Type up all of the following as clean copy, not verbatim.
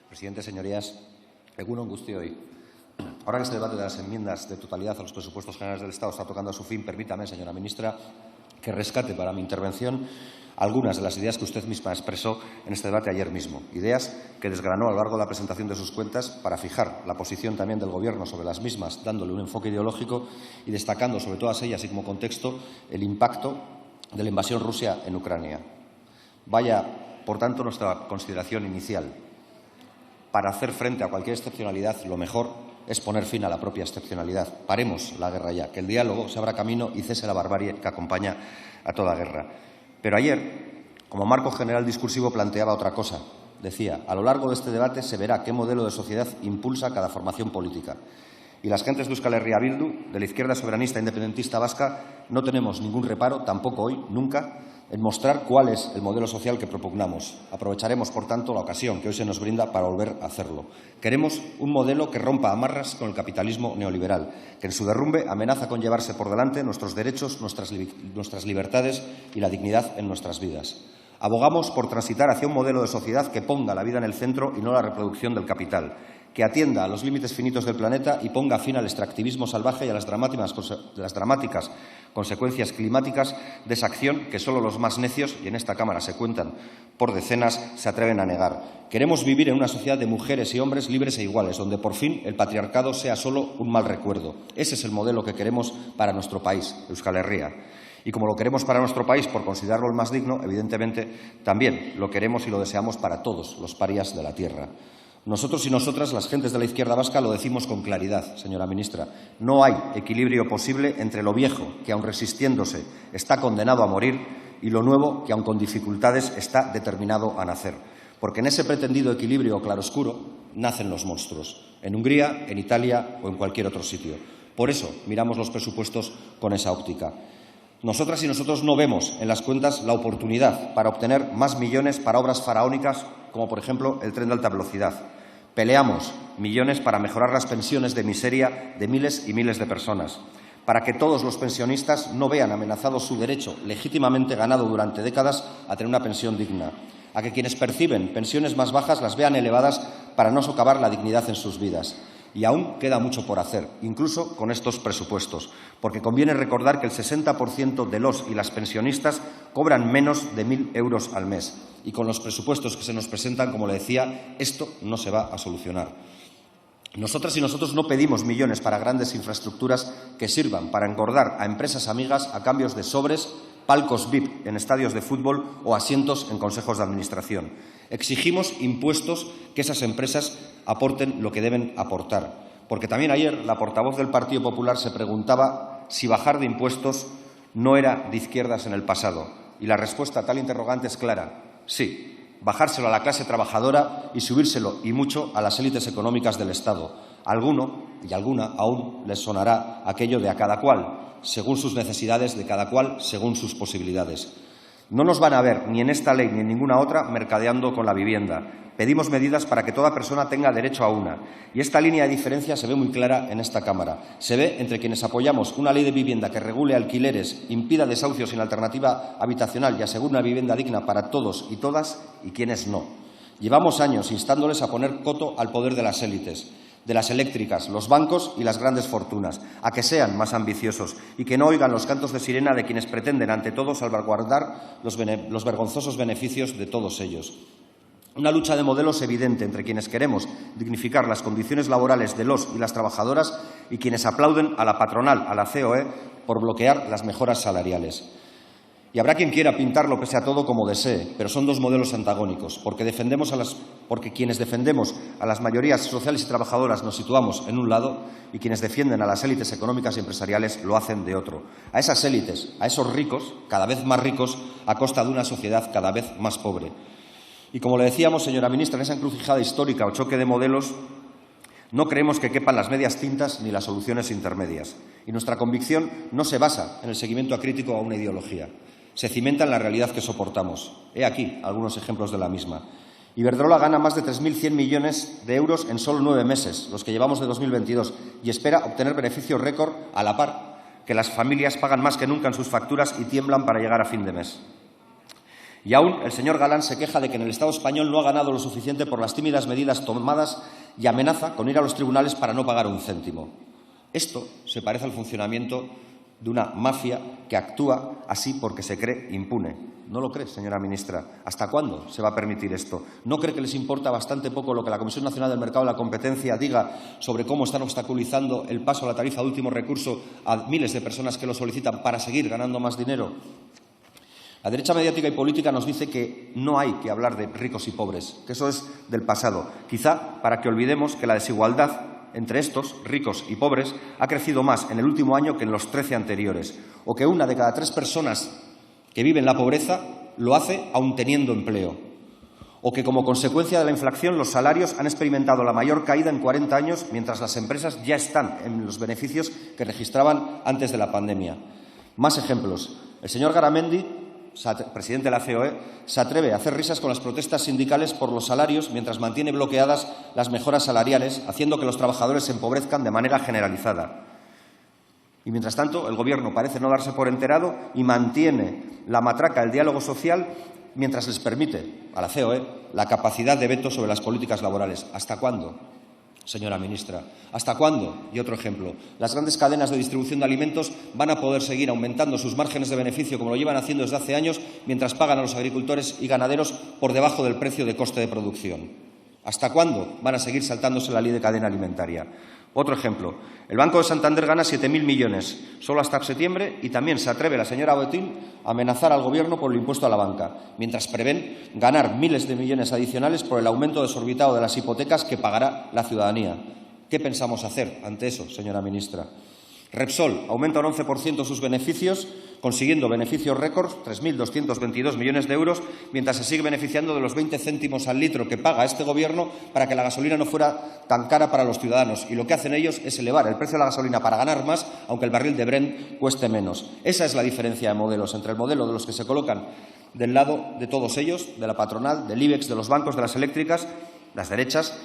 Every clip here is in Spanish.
Presidente, señorías, egun on guztioi. Ahora que este debate de las enmiendas de totalidad a los presupuestos generales del Estado está tocando a su fin, permítame, señora ministra, que rescate para mi intervención algunas de las ideas que usted misma expresó en este debate ayer mismo. Ideas que desgranó a lo largo de la presentación de sus cuentas para fijar la posición también del Gobierno sobre las mismas, dándole un enfoque ideológico y destacando sobre todas ellas y como contexto el impacto de la invasión rusa en Ucrania. Vaya, por tanto, nuestra consideración inicial. Para hacer frente a cualquier excepcionalidad, lo mejor es poner fin a la propia excepcionalidad. Paremos la guerra ya, que el diálogo se abra camino y cese la barbarie que acompaña a toda guerra. Pero ayer, como marco general discursivo, planteaba otra cosa. Decía, a lo largo de este debate se verá qué modelo de sociedad impulsa cada formación política. Y las gentes de Euskal Herria Bildu, de la izquierda soberanista independentista vasca, no tenemos ningún reparo, tampoco hoy, nunca, en mostrar cuál es el modelo social que propugnamos. Aprovecharemos, por tanto, la ocasión que hoy se nos brinda para volver a hacerlo. Queremos un modelo que rompa amarras con el capitalismo neoliberal, que en su derrumbe amenaza con llevarse por delante nuestros derechos, nuestras libertades y la dignidad en nuestras vidas. Abogamos por transitar hacia un modelo de sociedad que ponga la vida en el centro y no la reproducción del capital, que atienda a los límites finitos del planeta y ponga fin al extractivismo salvaje y a las dramáticas consecuencias climáticas de esa acción que solo los más necios, y en esta Cámara se cuentan por decenas, se atreven a negar. Queremos vivir en una sociedad de mujeres y hombres libres e iguales, donde por fin el patriarcado sea solo un mal recuerdo. Ese es el modelo que queremos para nuestro país, Euskal Herria. Y como lo queremos para nuestro país por considerarlo el más digno, evidentemente también lo queremos y lo deseamos para todos los parias de la tierra. Nosotros y nosotras, las gentes de la izquierda vasca, lo decimos con claridad, señora ministra. No hay equilibrio posible entre lo viejo, que aun resistiéndose está condenado a morir, y lo nuevo, que aun con dificultades está determinado a nacer. Porque en ese pretendido equilibrio claroscuro nacen los monstruos, en Hungría, en Italia o en cualquier otro sitio. Por eso miramos los presupuestos con esa óptica. Nosotras y nosotros no vemos en las cuentas la oportunidad para obtener más millones para obras faraónicas, como por ejemplo el tren de alta velocidad. Peleamos millones para mejorar las pensiones de miseria de miles y miles de personas, para que todos los pensionistas no vean amenazado su derecho, legítimamente ganado durante décadas, a tener una pensión digna, a que quienes perciben pensiones más bajas las vean elevadas para no socavar la dignidad en sus vidas. Y aún queda mucho por hacer, incluso con estos presupuestos, porque conviene recordar que el 60% de los y las pensionistas cobran menos de 1.000 euros al mes. Y con los presupuestos que se nos presentan, como le decía, esto no se va a solucionar. Nosotras y nosotros no pedimos millones para grandes infraestructuras que sirvan para engordar a empresas amigas a cambios de sobres, palcos VIP en estadios de fútbol o asientos en consejos de administración. Exigimos impuestos que esas empresas aporten lo que deben aportar. Porque también ayer la portavoz del Partido Popular se preguntaba si bajar de impuestos no era de izquierdas en el pasado. Y la respuesta a tal interrogante es clara. Sí, bajárselo a la clase trabajadora y subírselo, y mucho, a las élites económicas del Estado. A alguno y alguna aún les sonará aquello de a cada cual, según sus necesidades, de cada cual según sus posibilidades. No nos van a ver, ni en esta ley ni en ninguna otra, mercadeando con la vivienda. Pedimos medidas para que toda persona tenga derecho a una. Y esta línea de diferencia se ve muy clara en esta Cámara. Se ve entre quienes apoyamos una ley de vivienda que regule alquileres, impida desahucios sin alternativa habitacional y asegure una vivienda digna para todos y todas, y quienes no. Llevamos años instándoles a poner coto al poder de las élites, de las eléctricas, los bancos y las grandes fortunas, a que sean más ambiciosos y que no oigan los cantos de sirena de quienes pretenden, ante todo, salvaguardar los vergonzosos beneficios de todos ellos. Una lucha de modelos evidente entre quienes queremos dignificar las condiciones laborales de los y las trabajadoras y quienes aplauden a la patronal, a la COE, por bloquear las mejoras salariales. Y habrá quien quiera pintarlo, pese a todo, como desee, pero son dos modelos antagónicos, porque quienes defendemos a las mayorías sociales y trabajadoras nos situamos en un lado y quienes defienden a las élites económicas y empresariales lo hacen de otro. A esas élites, a esos ricos, cada vez más ricos, a costa de una sociedad cada vez más pobre. Y como le decíamos, señora ministra, en esa encrucijada histórica o choque de modelos, no creemos que quepan las medias tintas ni las soluciones intermedias. Y nuestra convicción no se basa en el seguimiento acrítico a una ideología. Se cimenta en la realidad que soportamos. He aquí algunos ejemplos de la misma. Iberdrola gana más de 3.100 millones de euros en solo 9 meses, los que llevamos de 2022, y espera obtener beneficios récord a la par que las familias pagan más que nunca en sus facturas y tiemblan para llegar a fin de mes. Y aún el señor Galán se queja de que en el Estado español no ha ganado lo suficiente por las tímidas medidas tomadas y amenaza con ir a los tribunales para no pagar un céntimo. Esto se parece al funcionamiento de una mafia que actúa así porque se cree impune. ¿No lo cree, señora ministra? ¿Hasta cuándo se va a permitir esto? ¿No cree que les importa bastante poco lo que la Comisión Nacional del Mercado de la Competencia diga sobre cómo están obstaculizando el paso a la tarifa de último recurso a miles de personas que lo solicitan para seguir ganando más dinero? La derecha mediática y política nos dice que no hay que hablar de ricos y pobres, que eso es del pasado, quizá para que olvidemos que la desigualdad entre estos, ricos y pobres, ha crecido más en el último año que en los 13 anteriores, o que 1 de cada 3 personas que vive en la pobreza lo hace aun teniendo empleo, o que como consecuencia de la inflación los salarios han experimentado la mayor caída en 40 años, mientras las empresas ya están en los beneficios que registraban antes de la pandemia. Más ejemplos. El señor Garamendi, presidente de la COE, se atreve a hacer risas con las protestas sindicales por los salarios mientras mantiene bloqueadas las mejoras salariales, haciendo que los trabajadores se empobrezcan de manera generalizada. Y, mientras tanto, el Gobierno parece no darse por enterado y mantiene la matraca del diálogo social mientras les permite a la COE la capacidad de veto sobre las políticas laborales. ¿Hasta cuándo, señora ministra? ¿Hasta cuándo? Y otro ejemplo. Las grandes cadenas de distribución de alimentos van a poder seguir aumentando sus márgenes de beneficio como lo llevan haciendo desde hace años mientras pagan a los agricultores y ganaderos por debajo del precio de coste de producción. ¿Hasta cuándo van a seguir saltándose la ley de cadena alimentaria? Otro ejemplo. El Banco de Santander gana 7.000 millones solo hasta septiembre y también se atreve la señora Botín a amenazar al Gobierno por el impuesto a la banca, mientras prevén ganar miles de millones adicionales por el aumento desorbitado de las hipotecas que pagará la ciudadanía. ¿Qué pensamos hacer ante eso, señora ministra? Repsol aumenta un 11% sus beneficios, consiguiendo beneficios récords, 3.222 millones de euros, mientras se sigue beneficiando de los 20 céntimos al litro que paga este Gobierno para que la gasolina no fuera tan cara para los ciudadanos. Y lo que hacen ellos es elevar el precio de la gasolina para ganar más, aunque el barril de Brent cueste menos. Esa es la diferencia de modelos entre el modelo de los que se colocan del lado de todos ellos, de la patronal, del IBEX, de los bancos, de las eléctricas, las derechas,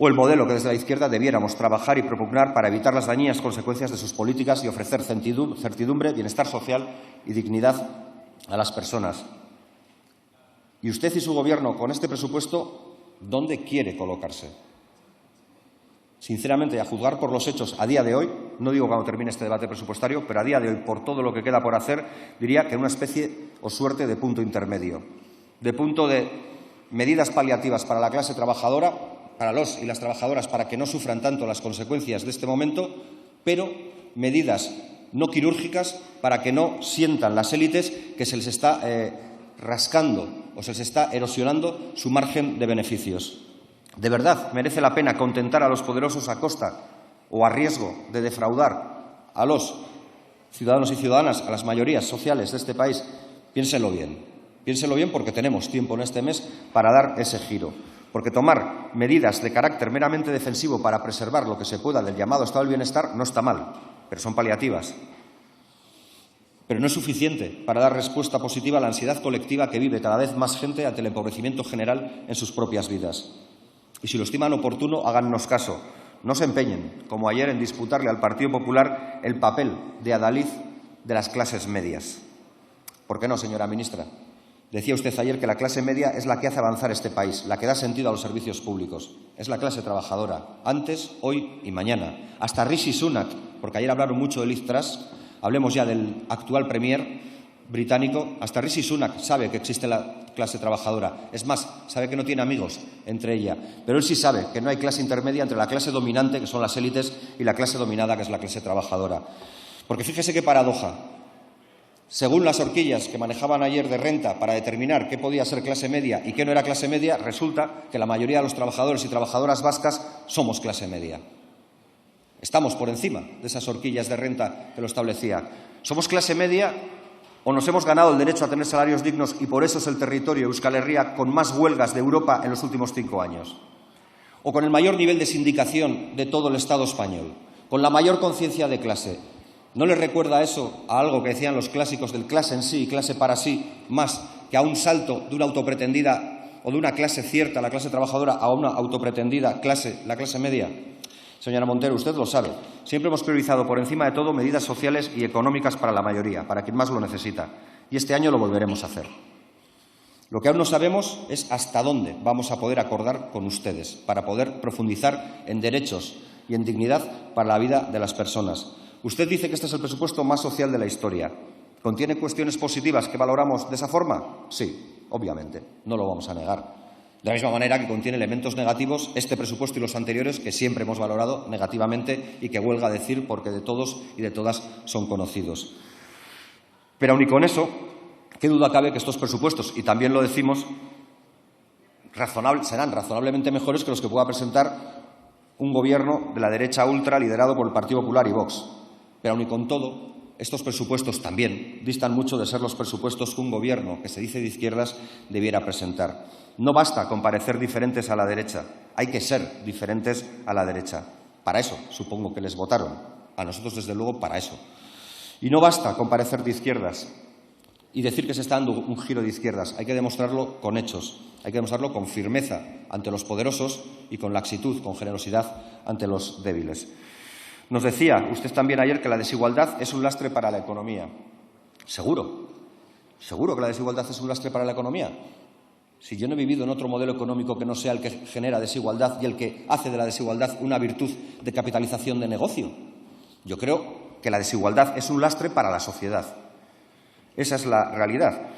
o el modelo que desde la izquierda debiéramos trabajar y propugnar para evitar las dañinas consecuencias de sus políticas y ofrecer certidumbre, bienestar social y dignidad a las personas. Y usted y su Gobierno, con este presupuesto, ¿dónde quiere colocarse? Sinceramente, a juzgar por los hechos a día de hoy, no digo cuando termine este debate presupuestario, pero a día de hoy, por todo lo que queda por hacer, diría que en una especie o suerte de punto intermedio, de punto de medidas paliativas para la clase trabajadora, para los y las trabajadoras, para que no sufran tanto las consecuencias de este momento, pero medidas no quirúrgicas para que no sientan las élites que se les está rascando o se les está erosionando su margen de beneficios. ¿De verdad merece la pena contentar a los poderosos a costa o a riesgo de defraudar a los ciudadanos y ciudadanas, a las mayorías sociales de este país? Piénselo bien. Piénselo bien, porque tenemos tiempo en este mes para dar ese giro. Porque tomar medidas de carácter meramente defensivo para preservar lo que se pueda del llamado estado del bienestar no está mal, pero son paliativas. Pero no es suficiente para dar respuesta positiva a la ansiedad colectiva que vive cada vez más gente ante el empobrecimiento general en sus propias vidas. Y si lo estiman oportuno, hágannos caso. No se empeñen, como ayer, en disputarle al Partido Popular el papel de adalid de las clases medias. ¿Por qué no, señora ministra? Decía usted ayer que la clase media es la que hace avanzar este país, la que da sentido a los servicios públicos. Es la clase trabajadora, antes, hoy y mañana. Hasta Rishi Sunak, porque ayer hablaron mucho de Liz Truss, hablemos ya del actual premier británico, hasta Rishi Sunak sabe que existe la clase trabajadora. Es más, sabe que no tiene amigos entre ella. Pero él sí sabe que no hay clase intermedia entre la clase dominante, que son las élites, y la clase dominada, que es la clase trabajadora. Porque fíjese qué paradoja. Según las horquillas que manejaban ayer de renta para determinar qué podía ser clase media y qué no era clase media, resulta que la mayoría de los trabajadores y trabajadoras vascas somos clase media. Estamos por encima de esas horquillas de renta que lo establecía. ¿Somos clase media o nos hemos ganado el derecho a tener salarios dignos y por eso es el territorio Euskal Herria con más huelgas de Europa en los últimos 5 años? ¿O con el mayor nivel de sindicación de todo el Estado español? ¿Con la mayor conciencia de clase? ¿No les recuerda eso a algo que decían los clásicos del clase en sí y clase para sí, más que a un salto de una autopretendida o de una clase cierta, la clase trabajadora, a una autopretendida clase, la clase media? Señora Montero, usted lo sabe. Siempre hemos priorizado por encima de todo medidas sociales y económicas para la mayoría, para quien más lo necesita. Y este año lo volveremos a hacer. Lo que aún no sabemos es hasta dónde vamos a poder acordar con ustedes para poder profundizar en derechos y en dignidad para la vida de las personas. Usted dice que este es el presupuesto más social de la historia. ¿Contiene cuestiones positivas que valoramos de esa forma? Sí, obviamente, no lo vamos a negar. De la misma manera que contiene elementos negativos este presupuesto y los anteriores que siempre hemos valorado negativamente y que huelga decir porque de todos y de todas son conocidos. Pero aun y con eso, ¿qué duda cabe que estos presupuestos, y también lo decimos, serán razonablemente mejores que los que pueda presentar un gobierno de la derecha ultra liderado por el Partido Popular y Vox? Pero aun y con todo, estos presupuestos también distan mucho de ser los presupuestos que un gobierno que se dice de izquierdas debiera presentar. No basta con parecer diferentes a la derecha, hay que ser diferentes a la derecha. Para eso supongo que les votaron, a nosotros desde luego para eso. Y no basta con parecer de izquierdas y decir que se está dando un giro de izquierdas, hay que demostrarlo con hechos, hay que demostrarlo con firmeza ante los poderosos y con laxitud, con generosidad ante los débiles. Nos decía usted también ayer que la desigualdad es un lastre para la economía. ¿Seguro? ¿Seguro que la desigualdad es un lastre para la economía? Si yo no he vivido en otro modelo económico que no sea el que genera desigualdad y el que hace de la desigualdad una virtud de capitalización de negocio. Yo creo que la desigualdad es un lastre para la sociedad. Esa es la realidad.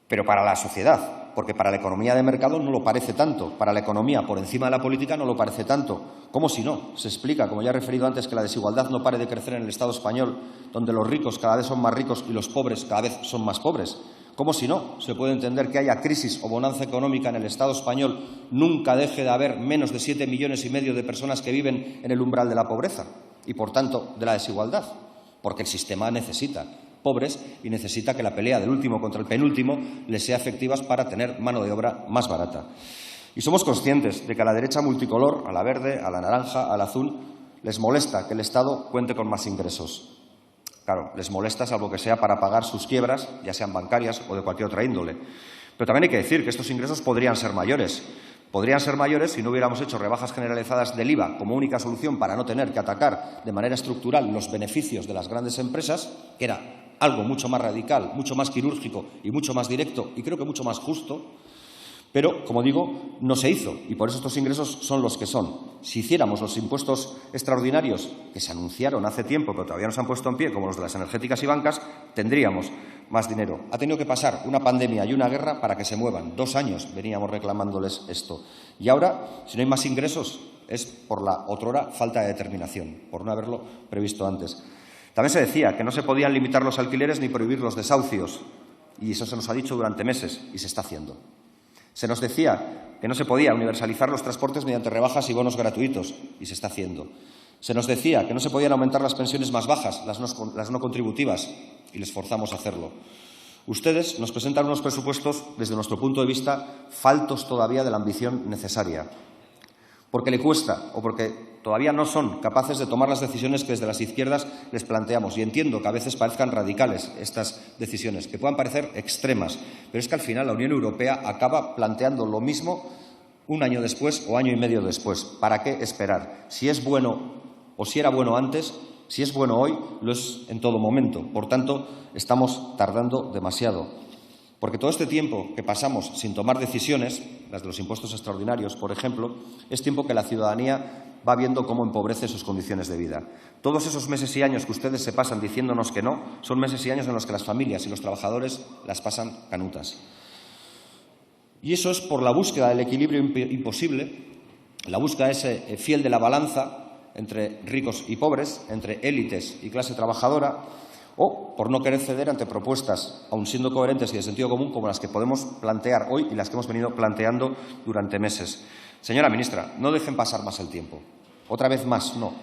Pero para la sociedad, porque para la economía de mercado no lo parece tanto. Para la economía por encima de la política no lo parece tanto. ¿Cómo si no? Se explica, como ya he referido antes, que la desigualdad no pare de crecer en el Estado español, donde los ricos cada vez son más ricos y los pobres cada vez son más pobres. ¿Cómo si no? Se puede entender que haya crisis o bonanza económica en el Estado español, nunca deje de haber menos de 7,5 millones de personas que viven en el umbral de la pobreza y, por tanto, de la desigualdad, porque el sistema necesita pobres y necesita que la pelea del último contra el penúltimo les sea efectiva para tener mano de obra más barata. Y somos conscientes de que a la derecha multicolor, a la verde, a la naranja, al azul, les molesta que el Estado cuente con más ingresos. Claro, les molesta salvo que sea para pagar sus quiebras, ya sean bancarias o de cualquier otra índole. Pero también hay que decir que estos ingresos podrían ser mayores. Podrían ser mayores si no hubiéramos hecho rebajas generalizadas del IVA como única solución para no tener que atacar de manera estructural los beneficios de las grandes empresas, que era algo mucho más radical, mucho más quirúrgico y mucho más directo y creo que mucho más justo. Pero, como digo, no se hizo y por eso estos ingresos son los que son. Si hiciéramos los impuestos extraordinarios que se anunciaron hace tiempo pero todavía no se han puesto en pie, como los de las energéticas y bancas, tendríamos más dinero. Ha tenido que pasar una pandemia y una guerra para que se muevan. 2 años veníamos reclamándoles esto. Y ahora, si no hay más ingresos, es por la otrora falta de determinación, por no haberlo previsto antes. También se decía que no se podían limitar los alquileres ni prohibir los desahucios. Y eso se nos ha dicho durante meses y se está haciendo. Se nos decía que no se podía universalizar los transportes mediante rebajas y bonos gratuitos, y se está haciendo. Se nos decía que no se podían aumentar las pensiones más bajas, las no contributivas, y les forzamos a hacerlo. Ustedes nos presentan unos presupuestos, desde nuestro punto de vista, faltos todavía de la ambición necesaria, porque le cuesta o porque todavía no son capaces de tomar las decisiones que desde las izquierdas les planteamos. Y entiendo que a veces parezcan radicales estas decisiones, que puedan parecer extremas, pero es que al final la Unión Europea acaba planteando lo mismo un año después o año y medio después. ¿Para qué esperar? Si es bueno o si era bueno antes, si es bueno hoy, lo es en todo momento. Por tanto, estamos tardando demasiado. Porque todo este tiempo que pasamos sin tomar decisiones, las de los impuestos extraordinarios, por ejemplo, es tiempo que la ciudadanía va viendo cómo empobrece sus condiciones de vida. Todos esos meses y años que ustedes se pasan diciéndonos que no, son meses y años en los que las familias y los trabajadores las pasan canutas. Y eso es por la búsqueda del equilibrio imposible, la búsqueda ese fiel de la balanza entre ricos y pobres, entre élites y clase trabajadora, o por no querer ceder ante propuestas, aun siendo coherentes y de sentido común, como las que podemos plantear hoy y las que hemos venido planteando durante meses. Señora ministra, no dejen pasar más el tiempo. Otra vez más, no.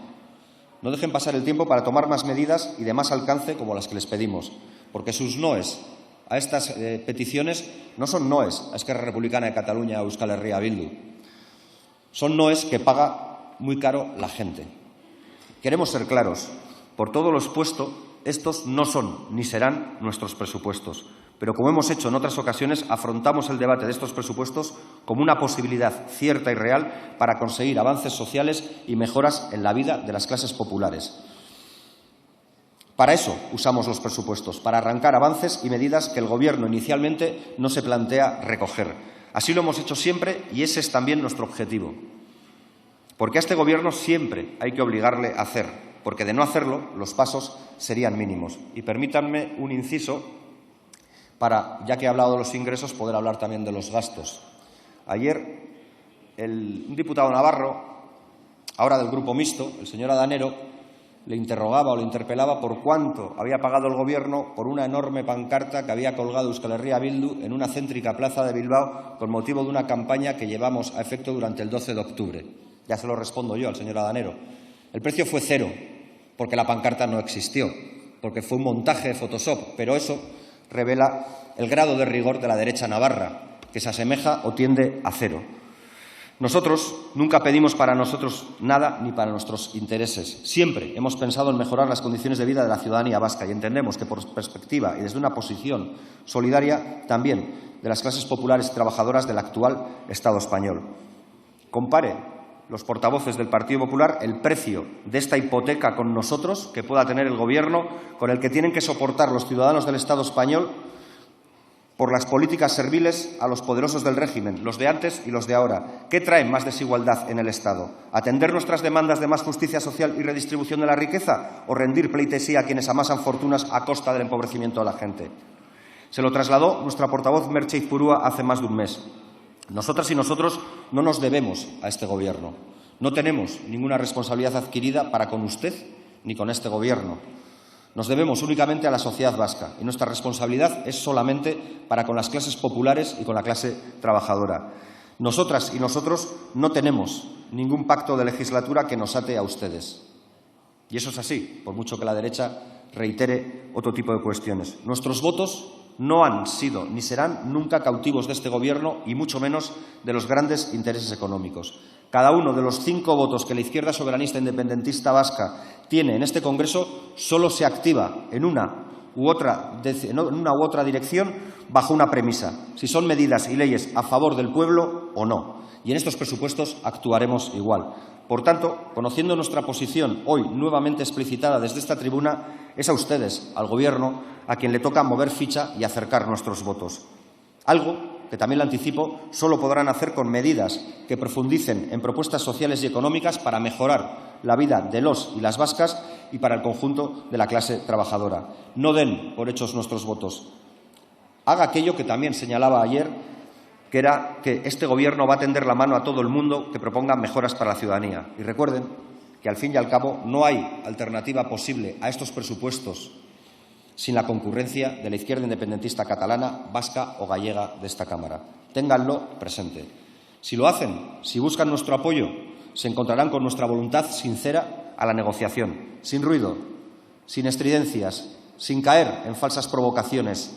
No dejen pasar el tiempo para tomar más medidas y de más alcance como las que les pedimos, porque sus noes a estas peticiones no son noes a Esquerra Republicana de Cataluña o Euskal Herria Bildu. Son noes que paga muy caro la gente. Queremos ser claros. Por todo lo expuesto, estos no son ni serán nuestros presupuestos. Pero, como hemos hecho en otras ocasiones, afrontamos el debate de estos presupuestos como una posibilidad cierta y real para conseguir avances sociales y mejoras en la vida de las clases populares. Para eso usamos los presupuestos, para arrancar avances y medidas que el Gobierno inicialmente no se plantea recoger. Así lo hemos hecho siempre y ese es también nuestro objetivo. Porque a este Gobierno siempre hay que obligarle a hacer, porque de no hacerlo los pasos serían mínimos. Y permítanme un inciso para, ya que he hablado de los ingresos, poder hablar también de los gastos. Ayer un diputado navarro, ahora del Grupo Mixto, el señor Adanero, le interrogaba o le interpelaba por cuánto había pagado el Gobierno por una enorme pancarta que había colgado Euskal Herria Bildu en una céntrica plaza de Bilbao con motivo de una campaña que llevamos a efecto durante el 12 de octubre. Ya se lo respondo yo al señor Adanero. El precio fue 0, porque la pancarta no existió, porque fue un montaje de Photoshop, pero eso revela el grado de rigor de la derecha navarra, que se asemeja o tiende a 0. Nosotros nunca pedimos para nosotros nada ni para nuestros intereses. Siempre hemos pensado en mejorar las condiciones de vida de la ciudadanía vasca y entendemos que por perspectiva y desde una posición solidaria también de las clases populares y trabajadoras del actual Estado español. Compare los portavoces del Partido Popular el precio de esta hipoteca con nosotros que pueda tener el Gobierno, con el que tienen que soportar los ciudadanos del Estado español por las políticas serviles a los poderosos del régimen, los de antes y los de ahora. ¿Qué traen más desigualdad en el Estado? ¿Atender nuestras demandas de más justicia social y redistribución de la riqueza o rendir pleitesía a quienes amasan fortunas a costa del empobrecimiento de la gente? Se lo trasladó nuestra portavoz Merche Izpurua hace más de un mes. Nosotras y nosotros no nos debemos a este Gobierno. No tenemos ninguna responsabilidad adquirida para con usted ni con este Gobierno. Nos debemos únicamente a la sociedad vasca y nuestra responsabilidad es solamente para con las clases populares y con la clase trabajadora. Nosotras y nosotros no tenemos ningún pacto de legislatura que nos ate a ustedes. Y eso es así, por mucho que la derecha reitere otro tipo de cuestiones. Nuestros votos no han sido ni serán nunca cautivos de este Gobierno y mucho menos de los grandes intereses económicos. Cada uno de los 5 votos que la izquierda soberanista independentista vasca tiene en este Congreso solo se activa en una u otra dirección bajo una premisa, si son medidas y leyes a favor del pueblo o no. Y en estos presupuestos actuaremos igual. Por tanto, conociendo nuestra posición hoy nuevamente explicitada desde esta tribuna, es a ustedes, al Gobierno, a quien le toca mover ficha y acercar nuestros votos. Algo que también le anticipo, solo podrán hacer con medidas que profundicen en propuestas sociales y económicas para mejorar la vida de los y las vascas y para el conjunto de la clase trabajadora. No den por hechos nuestros votos. Haga aquello que también señalaba ayer, que era que este Gobierno va a tender la mano a todo el mundo que proponga mejoras para la ciudadanía. Y recuerden que, al fin y al cabo, no hay alternativa posible a estos presupuestos sin la concurrencia de la izquierda independentista catalana, vasca o gallega de esta Cámara. Ténganlo presente. Si lo hacen, si buscan nuestro apoyo, se encontrarán con nuestra voluntad sincera a la negociación, sin ruido, sin estridencias, sin caer en falsas provocaciones,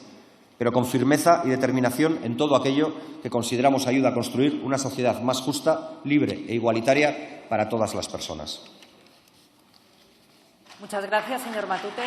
pero con firmeza y determinación en todo aquello que consideramos ayuda a construir una sociedad más justa, libre e igualitaria para todas las personas. Muchas gracias, señor Matute.